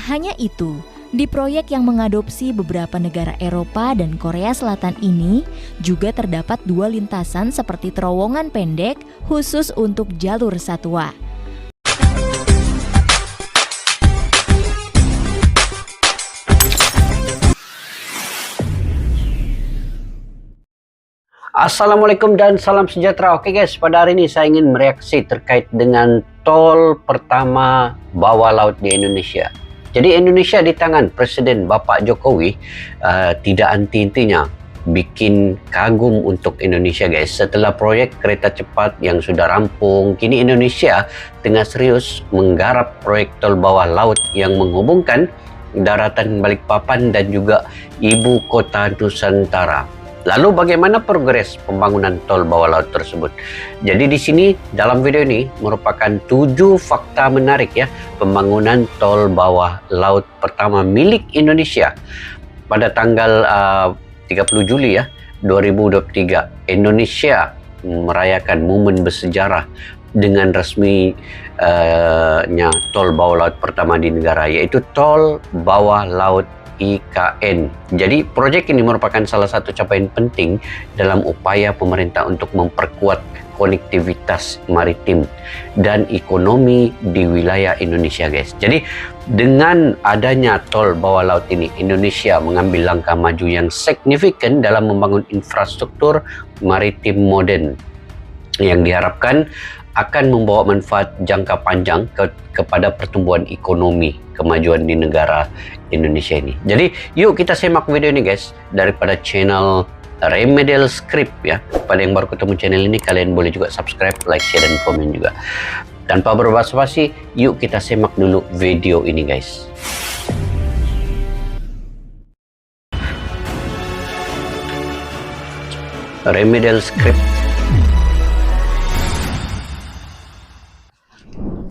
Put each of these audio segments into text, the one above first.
Tak hanya itu, di proyek yang mengadopsi beberapa negara Eropa dan Korea Selatan ini juga terdapat 2 lintasan seperti terowongan pendek khusus untuk jalur satwa. Assalamualaikum dan salam sejahtera. Oke guys, pada hari ini saya ingin mereaksi terkait dengan tol pertama bawah laut di Indonesia. Jadi Indonesia di tangan Presiden Bapak Jokowi tidak anti-intinya bikin kagum untuk Indonesia guys. Setelah proyek kereta cepat yang sudah rampung, kini Indonesia tengah serius menggarap proyek tol bawah laut yang menghubungkan daratan Balikpapan dan juga ibu kota Nusantara. Lalu bagaimana progres pembangunan tol bawah laut tersebut? Jadi di sini dalam video ini merupakan 7 fakta menarik ya pembangunan tol bawah laut pertama milik Indonesia pada tanggal 30 Juli ya 2023. Indonesia merayakan momen bersejarah dengan resminya tol bawah laut pertama di negara, yaitu tol bawah laut IKN. Jadi proyek ini merupakan salah satu capaian penting dalam upaya pemerintah untuk memperkuat konektivitas maritim dan ekonomi di wilayah Indonesia guys. Jadi dengan adanya tol bawah laut ini, Indonesia mengambil langkah maju yang signifikan dalam membangun infrastruktur maritim modern yang diharapkan akan membawa manfaat jangka panjang kepada pertumbuhan ekonomi kemajuan di negara Indonesia ini. Jadi yuk kita simak video ini guys daripada channel Remedial Script ya. Pada yang baru ketemu channel ini, kalian boleh juga subscribe, like, share, dan komen juga. Tanpa berbasa-basi, yuk kita simak dulu video ini guys. Remedial Script.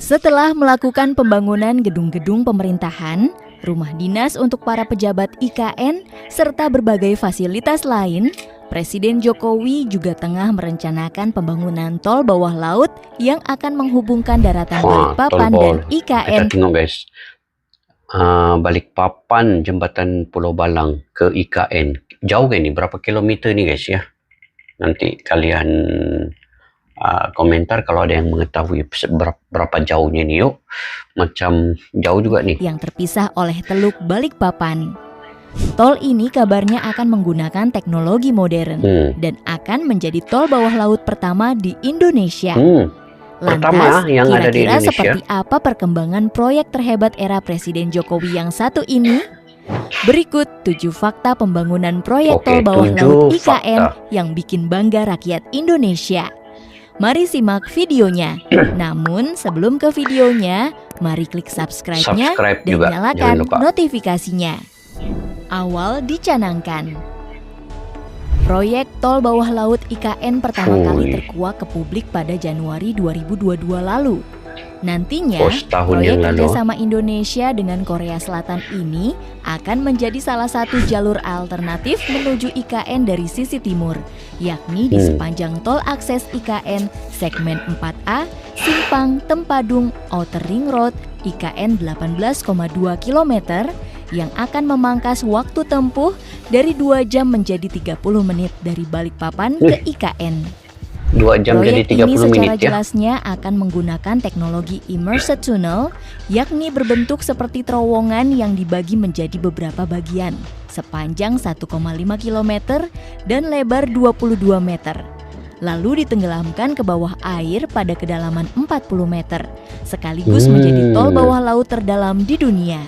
Setelah melakukan pembangunan gedung-gedung pemerintahan, rumah dinas untuk para pejabat IKN, serta berbagai fasilitas lain, Presiden Jokowi juga tengah merencanakan pembangunan tol bawah laut yang akan menghubungkan daratan Balikpapan dan IKN. Kita tengok guys, Balikpapan, Jembatan Pulau Balang ke IKN. Jauh kan ni? Berapa kilometer ni guys ya? Nanti kalian komentar kalau ada yang mengetahui berapa jauhnya nih yuk. Macam jauh juga nih. Yang terpisah oleh Teluk Balikpapan. Tol ini kabarnya akan menggunakan teknologi modern dan akan menjadi tol bawah laut pertama di Indonesia. Lantas, kira-kira seperti apa perkembangan proyek terhebat era Presiden Jokowi yang satu ini? Berikut 7 fakta pembangunan proyek tol bawah laut IKN yang bikin bangga rakyat Indonesia. Mari simak videonya. Namun sebelum ke videonya, mari klik subscribe-nya dan nyalakan notifikasinya. Awal dicanangkan. Proyek tol bawah laut IKN pertama kali terkuak ke publik pada Januari 2022 lalu. Nantinya, proyek kerjasama Indonesia dengan Korea Selatan ini akan menjadi salah satu jalur alternatif menuju IKN dari sisi timur, yakni di sepanjang tol akses IKN segmen 4A, Simpang, Tempadung, Outer Ring Road, IKN 18,2 km, yang akan memangkas waktu tempuh dari 2 jam menjadi 30 menit dari Balikpapan ke IKN. 2 jam proyek jadi 30 ini secara menit ya. jelasnya akan menggunakan teknologi immersed tunnel, yakni berbentuk seperti terowongan yang dibagi menjadi beberapa bagian, sepanjang 1,5 km dan lebar 22 meter. Lalu ditenggelamkan ke bawah air pada kedalaman 40 meter, sekaligus menjadi tol bawah laut terdalam di dunia.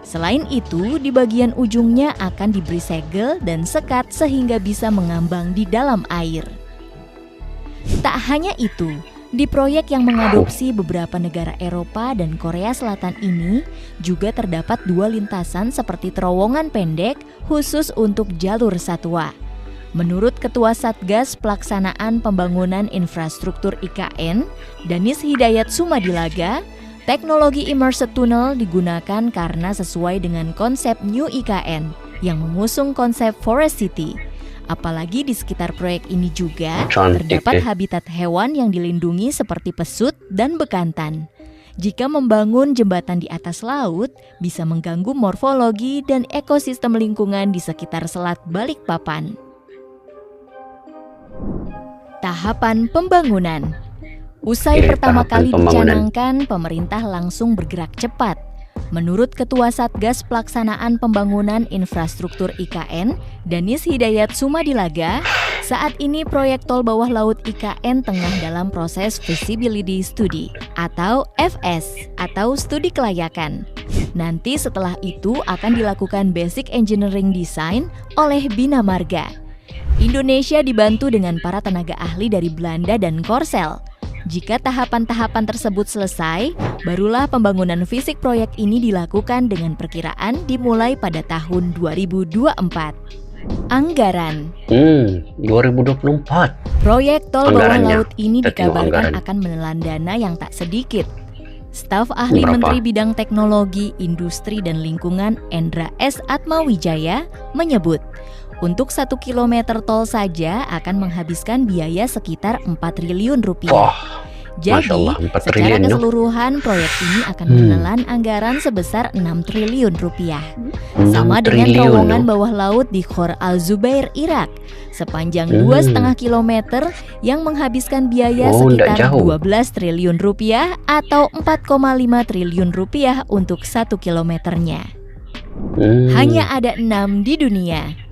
Selain itu, di bagian ujungnya akan diberi segel dan sekat sehingga bisa mengambang di dalam air. Tak hanya itu, di proyek yang mengadopsi beberapa negara Eropa dan Korea Selatan ini juga terdapat 2 lintasan seperti terowongan pendek khusus untuk jalur satwa. Menurut Ketua Satgas Pelaksanaan Pembangunan Infrastruktur IKN, Danis Hidayat Sumadilaga, teknologi immersed tunnel digunakan karena sesuai dengan konsep New IKN yang mengusung konsep Forest City. Apalagi di sekitar proyek ini juga terdapat habitat hewan yang dilindungi seperti pesut dan bekantan. Jika membangun jembatan di atas laut, bisa mengganggu morfologi dan ekosistem lingkungan di sekitar Selat Balikpapan. Tahapan pembangunan. Usai pertama kali dicanangkan, pemerintah langsung bergerak cepat. Menurut Ketua Satgas Pelaksanaan Pembangunan Infrastruktur IKN, Danis Hidayat Sumadilaga, saat ini proyek tol bawah laut IKN tengah dalam proses feasibility study atau FS atau studi kelayakan. Nanti setelah itu akan dilakukan basic engineering design oleh Bina Marga. Indonesia dibantu dengan para tenaga ahli dari Belanda dan Korsel. Jika tahapan-tahapan tersebut selesai, barulah pembangunan fisik proyek ini dilakukan dengan perkiraan dimulai pada tahun 2024. Anggaran 2024. Proyek tol bawah laut ini dikabarkan akan menelan dana yang tak sedikit. Staf ahli Menteri Bidang Teknologi, Industri dan Lingkungan Endra S. Atmawijaya menyebut, untuk 1 kilometer tol saja akan menghabiskan biaya sekitar 4 triliun rupiah. Jadi, secara keseluruhan proyek ini akan menelan anggaran sebesar 6 triliun rupiah. Sama dengan terowongan bawah laut di Khor Al-Zubair, Irak, sepanjang 2,5 kilometer yang menghabiskan biaya sekitar 12 triliun rupiah atau 4,5 triliun rupiah untuk 1 kilometernya. Hanya ada 6 di dunia.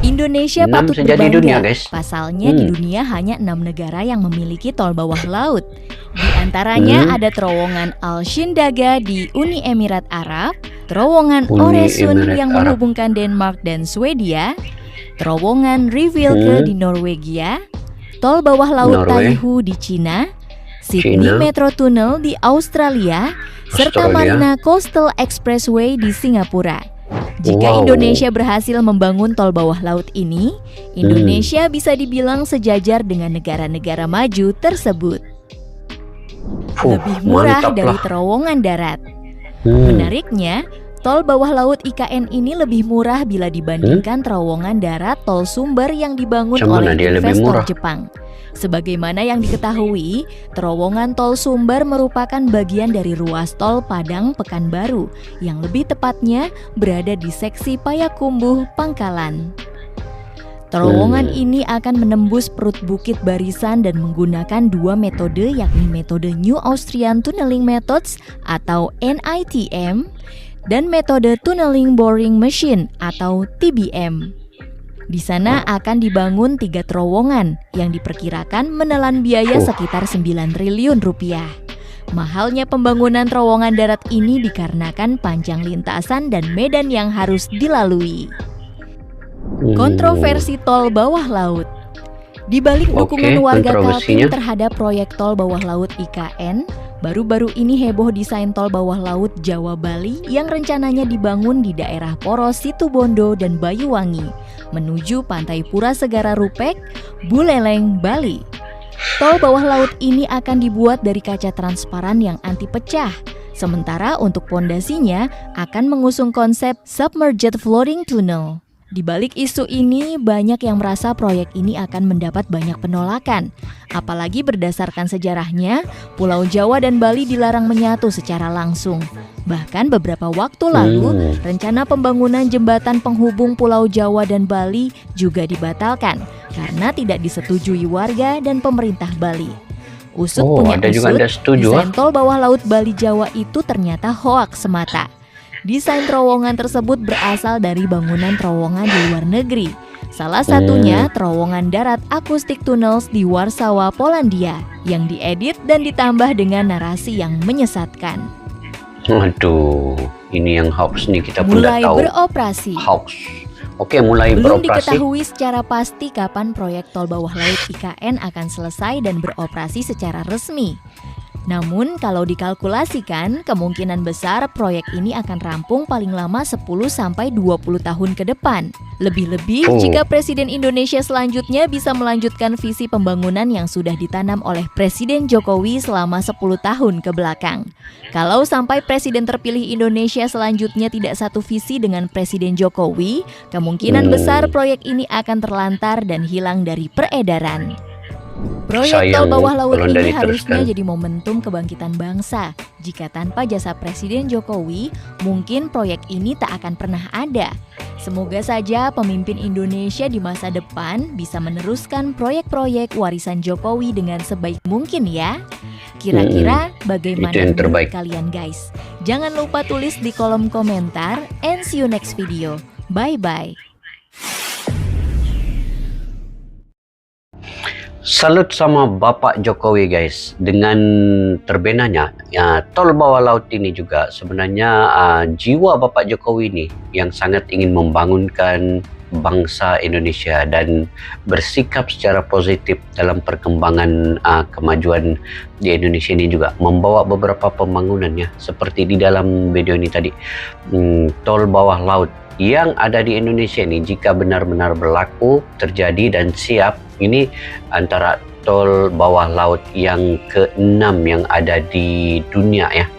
Indonesia patut berbangga, pasalnya di dunia hanya 6 negara yang memiliki tol bawah laut. Di antaranya ada terowongan Al-Shindaga di Uni Emirat Arab, terowongan Øresund yang menghubungkan Denmark dan Swedia, terowongan Rivierke di Norwegia, tol bawah laut Taihu di Cina, Sydney Metro Tunnel di Australia, serta Marina Coastal Expressway di Singapura. Jika Indonesia berhasil membangun tol bawah laut ini, Indonesia bisa dibilang sejajar dengan negara-negara maju tersebut. Lebih murah dari terowongan darat. Menariknya, tol bawah laut IKN ini lebih murah bila dibandingkan terowongan darat tol Sumber yang dibangun oleh investor Jepang. Sebagaimana yang diketahui, terowongan tol Sumber merupakan bagian dari ruas tol Padang Pekanbaru yang lebih tepatnya berada di seksi Payakumbuh, Pangkalan. Terowongan ini akan menembus perut bukit Barisan dan menggunakan 2 metode, yakni metode New Austrian Tunneling Methods atau NITM dan metode Tunneling Boring Machine atau TBM. Di sana akan dibangun 3 terowongan yang diperkirakan menelan biaya sekitar 9 triliun rupiah. Mahalnya pembangunan terowongan darat ini dikarenakan panjang lintasan dan medan yang harus dilalui. Kontroversi tol bawah laut. Di balik dukungan warga Kaltim terhadap proyek tol bawah laut IKN, baru-baru ini heboh desain tol bawah laut Jawa Bali yang rencananya dibangun di daerah Poros Situbondo dan Banyuwangi menuju Pantai Pura Segara Rupek, Buleleng, Bali. Tol bawah laut ini akan dibuat dari kaca transparan yang anti pecah. Sementara untuk pondasinya akan mengusung konsep submerged floating tunnel. Di balik isu ini, banyak yang merasa proyek ini akan mendapat banyak penolakan. Apalagi berdasarkan sejarahnya, Pulau Jawa dan Bali dilarang menyatu secara langsung. Bahkan beberapa waktu lalu, rencana pembangunan jembatan penghubung Pulau Jawa dan Bali juga dibatalkan karena tidak disetujui warga dan pemerintah Bali. Usut punya usut, desain tol bawah laut Bali Jawa itu ternyata hoaks semata. Desain terowongan tersebut berasal dari bangunan terowongan di luar negeri. Salah satunya terowongan darat akustik tunnels di Warsawa, Polandia, yang diedit dan ditambah dengan narasi yang menyesatkan. Aduh, ini yang hoax nih, kita pun mulai tahu. Beroperasi. Hoax. Oke, mulai Belum beroperasi. diketahui secara pasti kapan proyek tol bawah laut IKN akan selesai dan beroperasi secara resmi. Namun kalau dikalkulasikan, kemungkinan besar proyek ini akan rampung paling lama 10-20 tahun ke depan. Lebih-lebih jika Presiden Indonesia selanjutnya bisa melanjutkan visi pembangunan yang sudah ditanam oleh Presiden Jokowi selama 10 tahun ke belakang. Kalau sampai Presiden terpilih Indonesia selanjutnya tidak satu visi dengan Presiden Jokowi, kemungkinan besar proyek ini akan terlantar dan hilang dari peredaran. Proyek tol bawah laut kalau ini nggak harusnya diteruskan. jadi momentum kebangkitan bangsa. Jika tanpa jasa Presiden Jokowi, mungkin proyek ini tak akan pernah ada. Semoga saja pemimpin Indonesia di masa depan bisa meneruskan proyek-proyek warisan Jokowi dengan sebaik mungkin ya. Kira-kira bagaimana Itu yang menurut terbaik. kalian guys? Jangan lupa tulis di kolom komentar and see you next video. Bye-bye. Salut sama Bapak Jokowi guys, dengan terbenanya tol bawah laut ini juga sebenarnya jiwa Bapak Jokowi ini yang sangat ingin membangunkan bangsa Indonesia dan bersikap secara positif dalam perkembangan kemajuan di Indonesia ini juga membawa beberapa pembangunannya seperti di dalam video ini tadi. Tol bawah laut yang ada di Indonesia ini jika benar-benar berlaku, terjadi dan siap, ini antara tol bawah laut yang ke-6 yang ada di dunia ya,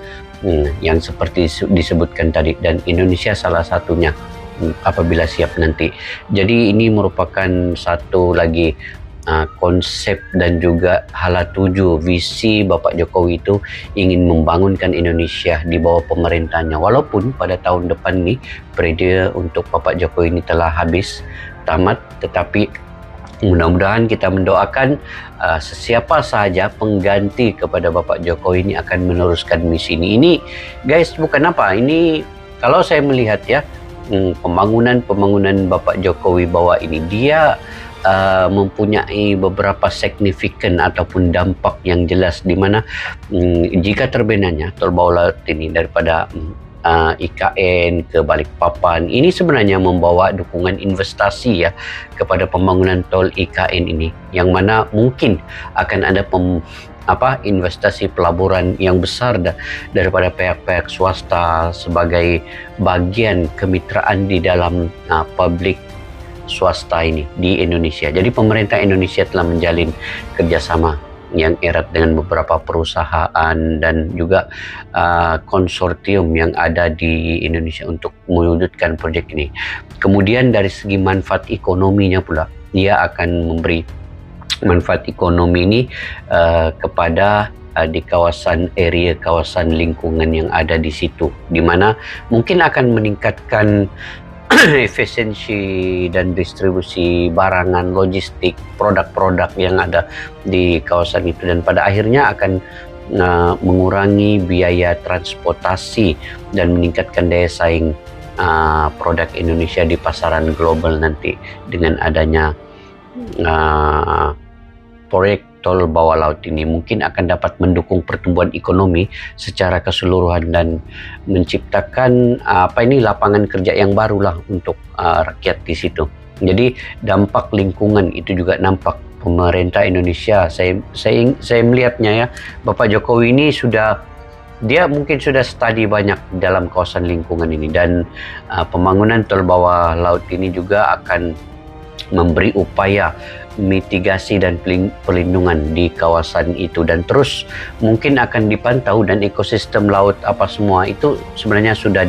yang seperti disebutkan tadi, dan Indonesia salah satunya apabila siap nanti. Jadi ini merupakan satu lagi konsep dan juga hala tuju visi Bapak Jokowi itu ingin membangunkan Indonesia di bawah pemerintahnya, walaupun pada tahun depan ini periode untuk Bapak Jokowi ini telah habis tamat, tetapi mudah-mudahan kita mendoakan sesiapa sahaja pengganti kepada Bapak Jokowi ini akan meneruskan misi ini. Ini guys bukan apa, ini kalau saya melihat ya, pembangunan Bapak Jokowi bawah ini dia mempunyai beberapa signifikan ataupun dampak yang jelas, di mana jika terbenanya tol bawah laut ini daripada IKN ke Balikpapan ini sebenarnya membawa dukungan investasi ya kepada pembangunan tol IKN ini, yang mana mungkin akan ada investasi pelaburan yang besar daripada pihak-pihak swasta sebagai bagian kemitraan di dalam publik swasta ini di Indonesia. Jadi pemerintah Indonesia telah menjalin kerjasama yang erat dengan beberapa perusahaan dan juga konsortium yang ada di Indonesia untuk mewujudkan proyek ini. Kemudian dari segi manfaat ekonominya pula, dia akan memberi manfaat ekonomi ini kepada di kawasan lingkungan yang ada di situ, di mana mungkin akan meningkatkan efisiensi dan distribusi barangan, logistik, produk-produk yang ada di kawasan itu, dan pada akhirnya akan mengurangi biaya transportasi dan meningkatkan daya saing produk Indonesia di pasaran global nanti dengan adanya proyek tol bawah laut ini. Mungkin akan dapat mendukung pertumbuhan ekonomi secara keseluruhan dan menciptakan lapangan kerja yang barulah untuk rakyat di situ. Jadi dampak lingkungan itu juga nampak. Pemerintah Indonesia, saya melihatnya ya, Bapak Jokowi ini dia mungkin sudah studi banyak dalam kawasan lingkungan ini, dan pembangunan tol bawah laut ini juga akan memberi upaya mitigasi dan perlindungan di kawasan itu, dan terus mungkin akan dipantau, dan ekosistem laut apa semua itu sebenarnya sudah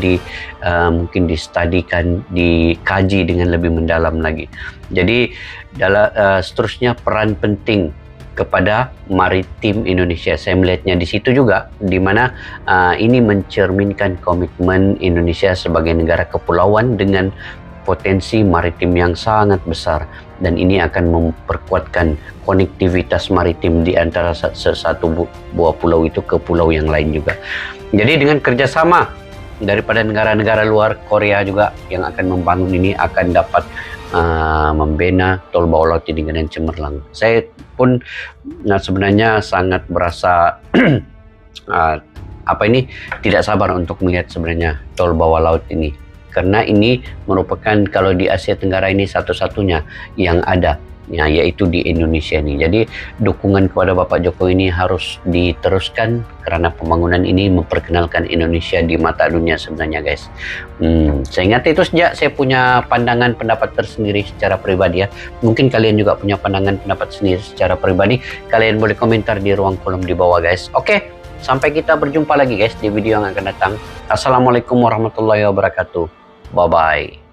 mungkin distudikan, dikaji dengan lebih mendalam lagi. Jadi seterusnya peran penting kepada maritim Indonesia, saya melihatnya di situ juga, di mana ini mencerminkan komitmen Indonesia sebagai negara kepulauan dengan potensi maritim yang sangat besar, dan ini akan memperkuatkan konektivitas maritim di antara satu buah pulau itu ke pulau yang lain juga. Jadi dengan kerjasama daripada negara-negara luar, Korea juga yang akan membangun ini akan dapat membina tol bawah laut ini dengan cemerlang. Saya pun sebenarnya sangat berasa tidak sabar untuk melihat sebenarnya tol bawah laut ini, karena ini merupakan, kalau di Asia Tenggara ini satu-satunya yang ada, ya, yaitu di Indonesia ini. Jadi dukungan kepada Bapak Jokowi ini harus diteruskan, karena pembangunan ini memperkenalkan Indonesia di mata dunia sebenarnya guys. Saya ingat itu saja, saya punya pandangan pendapat tersendiri secara pribadi ya. Mungkin kalian juga punya pandangan pendapat sendiri secara pribadi. Kalian boleh komentar di ruang kolom di bawah guys. Oke, sampai kita berjumpa lagi guys di video yang akan datang. Assalamualaikum warahmatullahi wabarakatuh. Bye-bye.